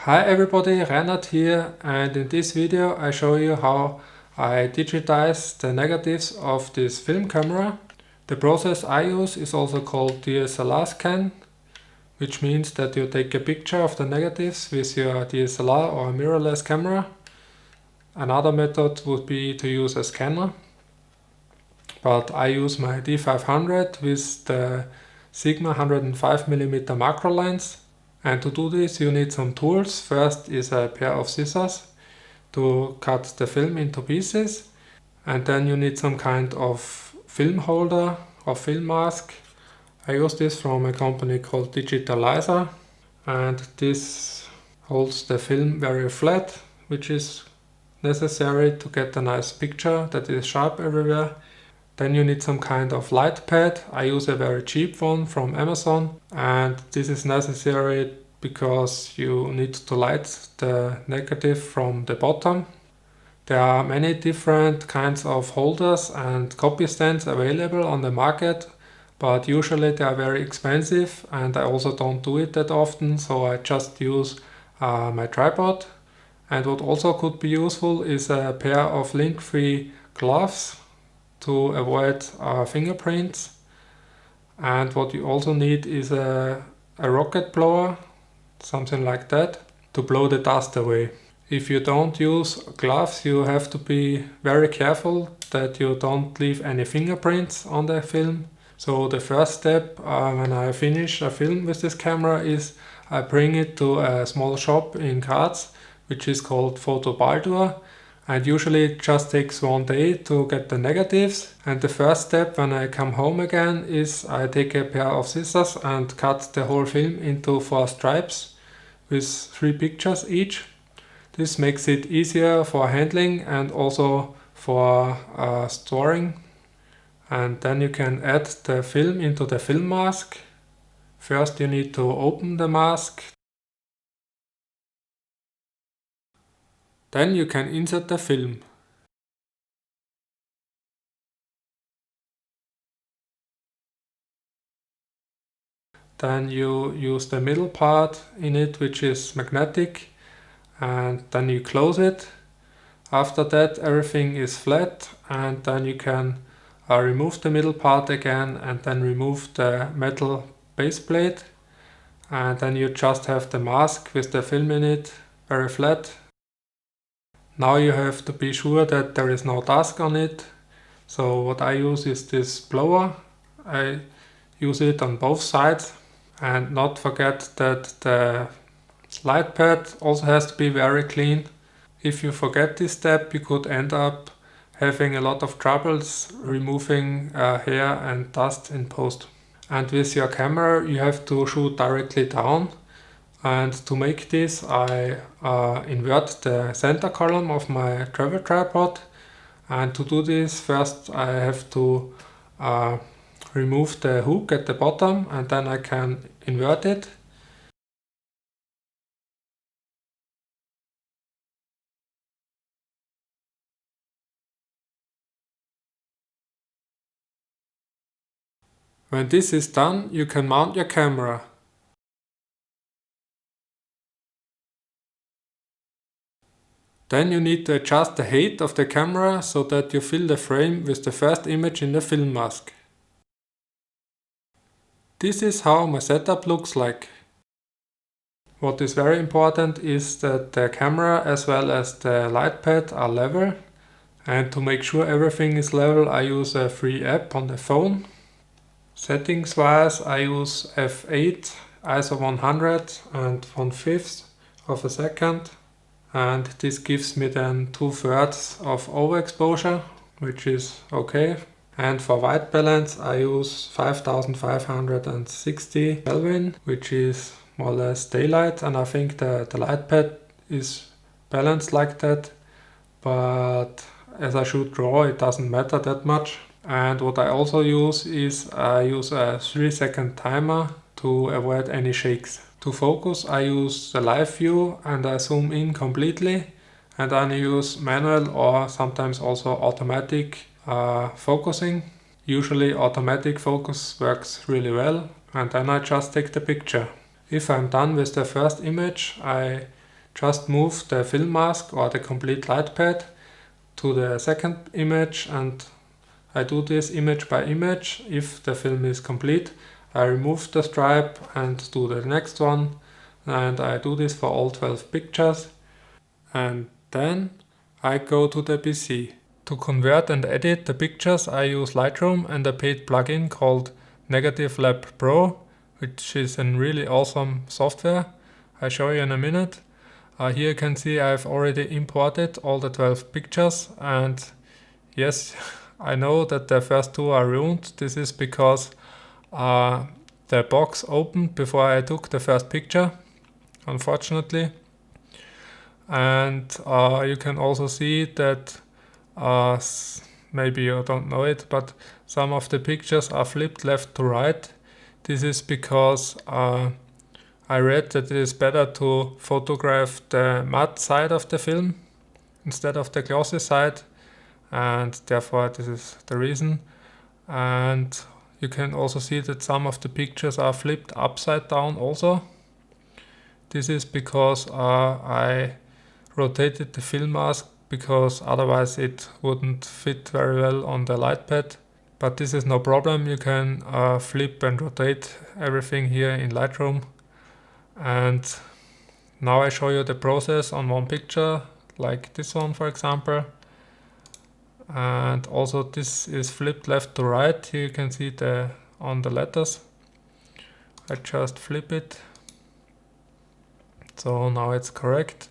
Hi everybody, Reinhard here, and in this video I show you how I digitize the negatives of this film camera. The process I use is also called DSLR scan, which means that you take a picture of the negatives with your DSLR or mirrorless camera. Another method would be to use a scanner, but I use my D500 with the Sigma 105mm macro lens. And to do this you need some tools. First is a pair of scissors to cut the film into pieces, and then you need some kind of film holder or film mask. I use this from a company called Digitise, and this holds the film very flat, which is necessary to get a nice picture that is sharp everywhere. Then you need some kind of light pad. I use a very cheap one from Amazon, and this is necessary because you need to light the negative from the bottom. There are many different kinds of holders and copy stands available on the market, but usually they are very expensive and I also don't do it that often, so I just use my tripod. And what also could be useful is a pair of lint-free gloves to avoid fingerprints. And what you also need is a rocket blower, something like that, to blow the dust away. If you don't use gloves, you have to be very careful that you don't leave any fingerprints on the film. So the first step when I finish a film with this camera is I bring it to a small shop in Graz, which is called Photo Baldur. And usually it just takes one day to get the negatives. And the first step when I come home again is I take a pair of scissors and cut the whole film into 4 stripes with 3 pictures each. This makes it easier for handling and also for storing. And then you can add the film into the film mask. First you need to open the mask. Then you can insert the film. Then you use the middle part in it, which is magnetic, and then you close it. After that everything is flat, and then you can remove the middle part again and then remove the metal base plate, and then you just have the mask with the film in it, very flat. Now you have to be sure that there is no dust on it. So what I use is this blower. I use it on both sides, and not forget that the light pad also has to be very clean. If you forget this step, you could end up having a lot of troubles removing hair and dust in post. And with your camera you have to shoot directly down, and to make this I invert the center column of my travel tripod. And to do this, first I have to remove the hook at the bottom, and then I can invert it. When this is done, you can mount your camera. Then you need to adjust the height of the camera so that you fill the frame with the first image in the film mask. This is how my setup looks like. What is very important is that the camera as well as the light pad are level, and to make sure everything is level I use a free app on the phone. Settings wise I use f8, ISO 100 and 1/5 of a second, and this gives me then 2/3 of overexposure, which is okay. And for white balance I use 5560 Kelvin, which is more or less daylight, and I think the light pad is balanced like that, but as I shoot RAW it doesn't matter that much. And what I also use is I use a 3-second timer to avoid any shakes. To focus I use the live view and I zoom in completely, and then I use manual or sometimes also automatic focusing. Usually automatic focus works really well, and then I just take the picture. If I'm done with the first image, I just move the film mask or the complete light pad to the second image, and I do this image by image. If the film is complete, I remove the stripe and do the next one, and I do this for all 12 pictures. And then I go to the PC. To convert and edit the pictures, I use Lightroom and a paid plugin called Negativ Lab Pro, which is a really awesome software. I'll show you in a minute. Here you can see I've already imported all the 12 pictures, and yes, I know that the first two are ruined. This is because the box opened before I took the first picture, unfortunately. And you can also see that maybe you don't know it, but some of the pictures are flipped left to right. This is because I read that it is better to photograph the matte side of the film instead of the glossy side, and therefore this is the reason. And you can also see that some of the pictures are flipped upside down also. This is because I rotated the film mask, because otherwise it wouldn't fit very well on the light pad. But this is no problem, you can flip and rotate everything here in Lightroom. And now I show you the process on one picture, like this one for example. And also this is flipped left to right. Here you can see on the letters. I just flip it. So now it's correct.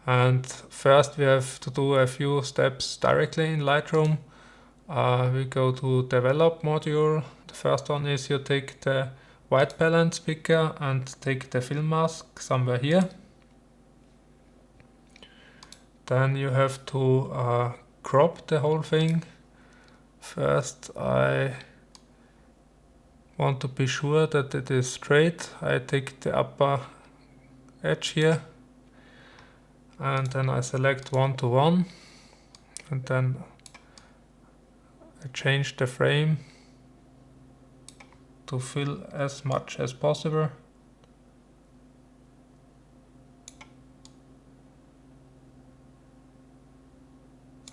And first we have to do a few steps directly in Lightroom. We go to Develop module. The first one is you take the white balance picker and take the film mask somewhere here. Then you have to crop the whole thing. First I want to be sure that it is straight. I take the upper edge here, and then I select 1 to 1, and then I change the frame to fill as much as possible.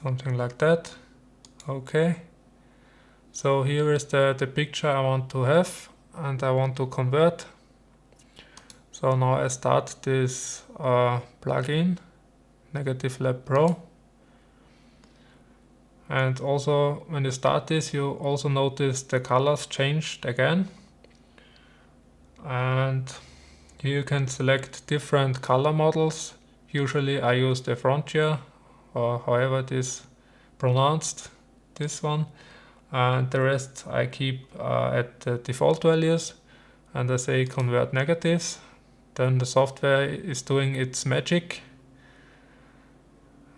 Something like that. Okay. So here is the picture I want to have, and I want to convert. So now I start this plugin, Negativ Lab Pro. And also when you start this, you also notice the colors changed again. And here you can select different color models. Usually I use the Frontier, or however it is pronounced, this one. And the rest I keep at the default values, and I say convert negatives. Then the software is doing its magic.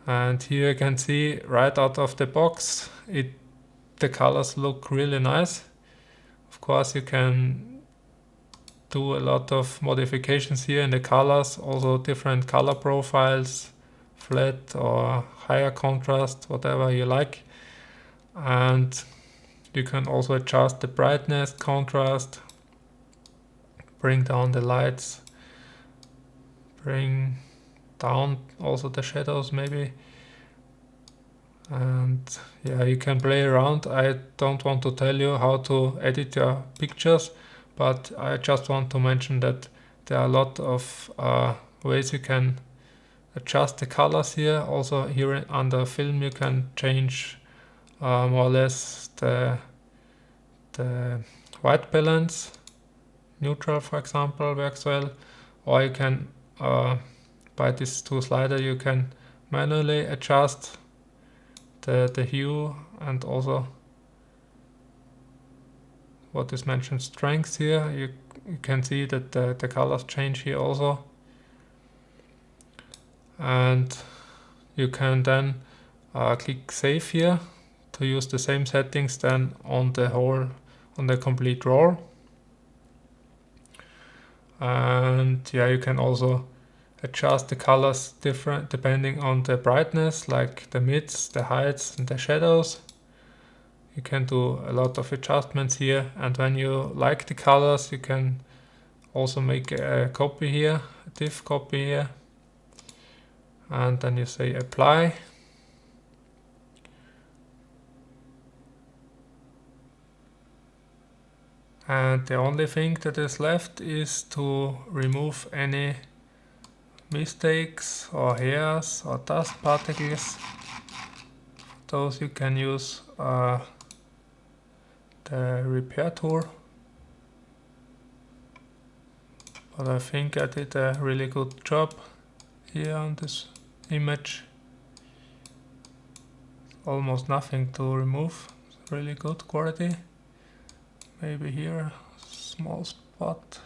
And here you can see right out of the box, the colors look really nice. Of course you can do a lot of modifications here in the colors, also different color profiles, flat or higher contrast, whatever you like. And you can also adjust the brightness, contrast, bring down the lights, bring down also the shadows maybe. And yeah, you can play around. I don't want to tell you how to edit your pictures, but I just want to mention that there are a lot of ways you can adjust the colors here. Also here under film you can change more or less the white balance. Neutral for example works well, or you can by this two slider you can manually adjust the hue, and also what is mentioned strength here. You can see that the colors change here also, and you can then click save here to use the same settings then on the complete roll. And yeah, you can also adjust the colors different depending on the brightness, like the mids, the heights and the shadows. You can do a lot of adjustments here, and when you like the colors you can also make a copy here, a diff copy here, and then you say apply. And the only thing that is left is to remove any mistakes or hairs or dust particles. Those you can use the repair tool. But I think I did a really good job here on this image. Almost nothing to remove. It's really good quality. Maybe here a small spot.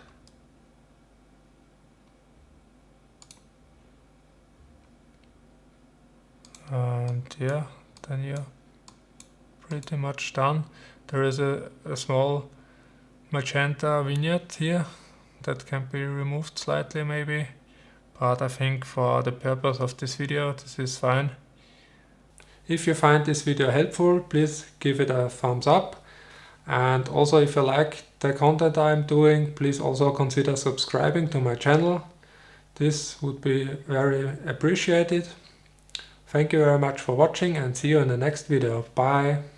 And yeah, then you're pretty much done. There is a small magenta vignette here that can be removed slightly maybe, but I think for the purpose of this video this is fine. If you find this video helpful, please give it a thumbs up, and also if you like the content I'm doing, please also consider subscribing to my channel. This would be very appreciated. Thank you very much for watching and see you in the next video. Bye!